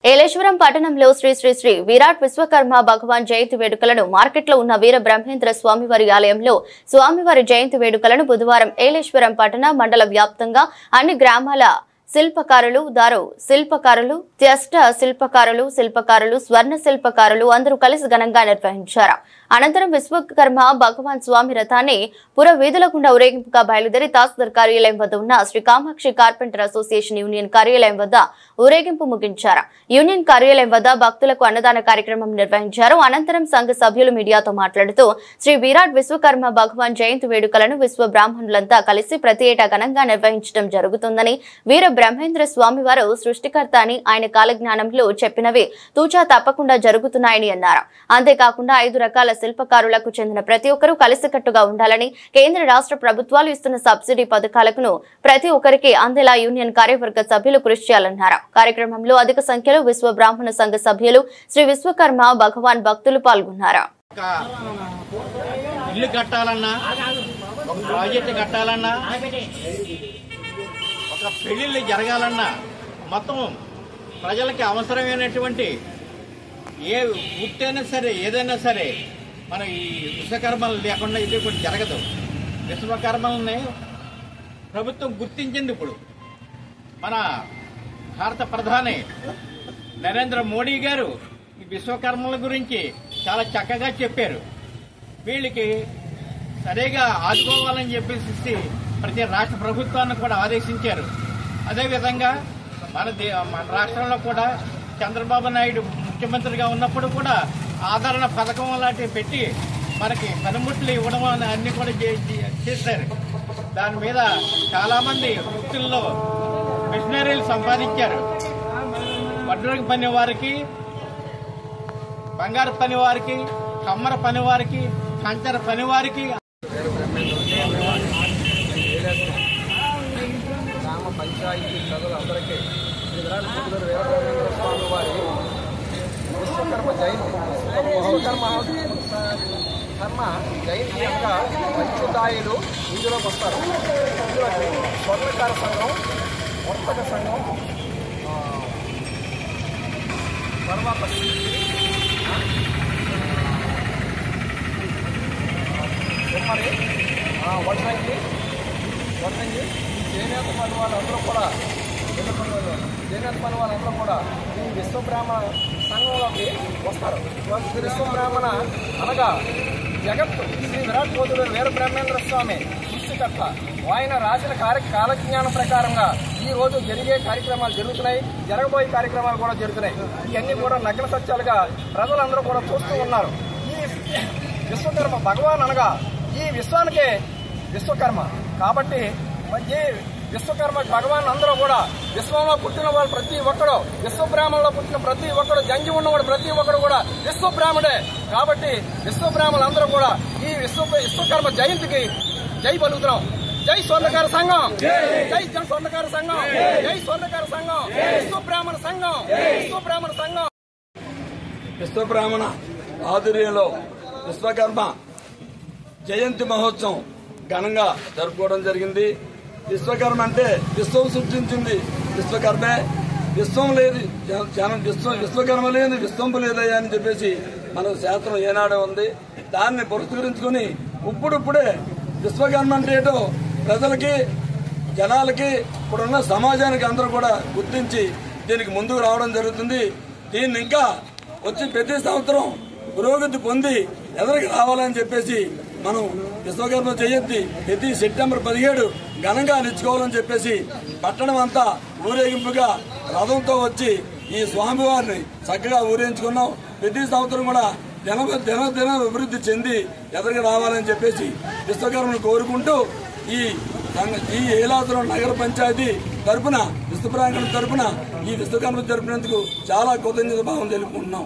ఏలేశ్వరం పట్టణంలో శ్రీ శ్రీ శ్రీ విరాట్ విశ్వకర్మ భగవాన్ జయంతి వేడుకలను మార్కెట్లో ఉన్న వీర బ్రహ్మేంద్ర స్వామివారి ఆలయంలో స్వామివారి జయంతి వేడుకలను బుధవారం ఏలేశ్వరం పట్టణ మండల వ్యాప్తంగా అన్ని గ్రామాల శిల్పకారులు, దారు శిల్పకారులు, త్యష్ట శిల్పకారులు, స్వర్ణ శిల్పకారులు అందరూ కలిసి ఘనంగా నిర్వహించారు. అనంతరం విశ్వకర్మ భగవాన్ స్వామి రథాన్ని పుర వీధుల గుండా ఊరేగింపుగా బయలుదేరి తహసీల్దార్ కార్యాలయం వద్ద ఉన్న Shri Kamakshi carpenter association union కార్యాలయం వద్ద ఊరేగింపు ముగించారు. యూనియన్ కార్యాలయం వద్ద భక్తులకు అన్నదాన కార్యక్రమం నిర్వహించారు. అనంతరం సంఘ సభ్యులు మీడియాతో మాట్లాడుతూ శ్రీ విరాట్ విశ్వకర్మ భగవాన్ జయంతి వేడుకలను విశ్వ బ్రాహ్మణులంతా కలిసి ప్రతి ఏటా ఘనంగా నిర్వహించడం జరుగుతుందని, వీర బ్రహ్మేంద్ర స్వామివారు సృష్టికర్త అని ఆయన కాలజ్ఞానంలో చెప్పినవి తూచా తప్పకుండా జరుగుతున్నాయని అన్నారు. అంతేకాకుండా 5 రకాల శిల్పకారులకు చెందిన ప్రతి ఒక్కరూ కలిసికట్టుగా ఉండాలని, కేంద్ర రాష్ట్ర ప్రభుత్వాలు ఇస్తున్న సబ్సిడీ పథకాలను ప్రతి ఒక్కరికి అందేలా యూనియన్ కార్యవర్గ సభ్యులు కృషి చేయాలన్నారు. కార్యక్రమంలో అధిక సంఖ్యలో విశ్వ బ్రాహ్మణ సంఘ సభ్యులు, శ్రీ విశ్వకర్మ భగవాన్ భక్తులు పాల్గొన్నారు. ఇల్లు కట్టాలన్నా, ఒక ప్రాజెక్ట్ కట్టాలన్నా, ఒక పెళ్లిళ్ళు జరగాలన్నా, మొత్తం ప్రజలకి అవసరమైనటువంటి ఏ వృత్తి అయినా సరే, ఏదైనా సరే మన ఈ విశ్వకర్మలు లేకుండా ఇది కూడా జరగదు. విశ్వకర్మల్ని ప్రభుత్వం గుర్తించింది. ఇప్పుడు మన భారత ప్రధాని నరేంద్ర మోడీ గారు ఈ విశ్వకర్మల గురించి చాలా చక్కగా చెప్పారు. వీళ్ళకి సరిగా ఆదుకోవాలని చెప్పేసి ప్రతి రాష్ట్ర ప్రభుత్వాన్ని కూడా ఆదేశించారు. అదేవిధంగా మన రాష్ట్రంలో కూడా చంద్రబాబు నాయుడు ముఖ్యమంత్రిగా ఉన్నప్పుడు కూడా ఆదరణ పథకం లాంటివి పెట్టి మనకి పనిముట్లు ఇవ్వడం అన్ని కూడా చేశారు. దాని మీద చాలా మంది వృత్తుల్లో మిషనరీలు సంపాదించారు. వడ్రంగి పని వారికి, బంగారు పని వారికి, కమ్మర పని వారికి, కంచర పని వారికి, గ్రామ పంచాయతీ ప్రజలందరికీ విరాట్ వీరబ్రహ్మేంద్ర స్వామి వారి విశ్వకర్మ జయంతి జయంతి యొక్క పంచదాయిలు ఇందులోకి వస్తారు. ఇందులోకి స్వర్ణకార సంఘం, వర్తక సంఘం, తర్వాత కుమ్మరి, వడ్రంగి, చేనేత పని వాళ్ళందరూ కూడా ఈ విశ్వబ్రాహ్మణ సంఘంలోకి వస్తారు. విశ్వబ్రాహ్మణ అనగా జగత్తు శ్రీ విరాట్ వీరబ్రహ్మేంద్ర స్వామి సృష్టికర్త. ఆయన రాసిన కాలజ్ఞానం ప్రకారంగా ఈ రోజు జరిగే కార్యక్రమాలు జరుగుతున్నాయి, జరగబోయే కార్యక్రమాలు కూడా జరుగుతున్నాయి. ఇవన్నీ కూడా నగ్న సత్యాలుగా ప్రజలందరూ కూడా చూస్తూ ఉన్నారు. ఈ విశ్వకర్మ భగవాన్ అనగా ఈ విశ్వానికే విశ్వకర్మ కాబట్టి ఈ విశ్వకర్మ భగవాన్ అందరూ కూడా విశ్వంలో పుట్టిన వాళ్ళు ప్రతి ఒక్కడు, విశ్వబ్రాహ్మణంలో పుట్టిన ప్రతి ఒక్కడు, జంజి ఉన్నవాడు ప్రతి ఒక్కడు కూడా విశ్వబ్రాహ్మణే. కాబట్టి విశ్వబ్రాహ్మణులు అందరూ కూడా ఈ విశ్వకర్మ జయంతికి జై పలుకుతున్నాం. జై స్వర్ణకార సంఘం, జై స్వర్ణకార సంఘం, జై స్వర్ణకార సంఘం, విశ్వబ్రాహ్మణ సంఘం, విశ్వబ్రాహ్మణ సంఘం. విశ్వబ్రాహ్మణ ఆధ్వర్యంలో విశ్వకర్మ జయంతి మహోత్సవం ఘనంగా జరుపుకోవడం జరిగింది. విశ్వకర్మ అంటే విశ్వం సృష్టించింది విశ్వకర్మే. విశ్వం లేదు, విశ్వకర్మ లేదు, విశ్వంపు లేదయ్యా అని చెప్పేసి మన శాస్త్రం ఏనాడే ఉంది. దాన్ని పురస్కరించుకుని ఇప్పుడిప్పుడే విశ్వకర్మ అంటే ఏంటో ప్రజలకి, జనాలకి, ఇప్పుడున్న సమాజానికి అందరూ కూడా గుర్తించి దీనికి ముందుకు రావడం జరుగుతుంది. దీన్ని ఇంకా వచ్చి ప్రతి సంవత్సరం పురోగతి పొంది ఎదురుకి రావాలని చెప్పేసి మనం విశ్వకర్మ జయంతి ప్రతి సెప్టెంబర్ 17 ఘనంగా నిలుచుకోవాలని చెప్పేసి పట్టణం అంతా ఊరేగింపుగా రథంతో వచ్చి ఈ స్వామివారిని చక్కగా ఊరేగించుకున్నాం. ప్రతి సంవత్సరం కూడా దిన అభివృద్ధి చెంది ఎదురుగా రావాలని చెప్పేసి విశ్వకర్మను కోరుకుంటూ ఈ ఏలాపురం నగర పంచాయతీ తరఫున, విశ్వబ్రాహ్మణుల తరఫున ఈ విశ్వకర్మ జరిపినందుకు చాలా కృతజ్ఞత భావం తెలుపుకుంటున్నాం.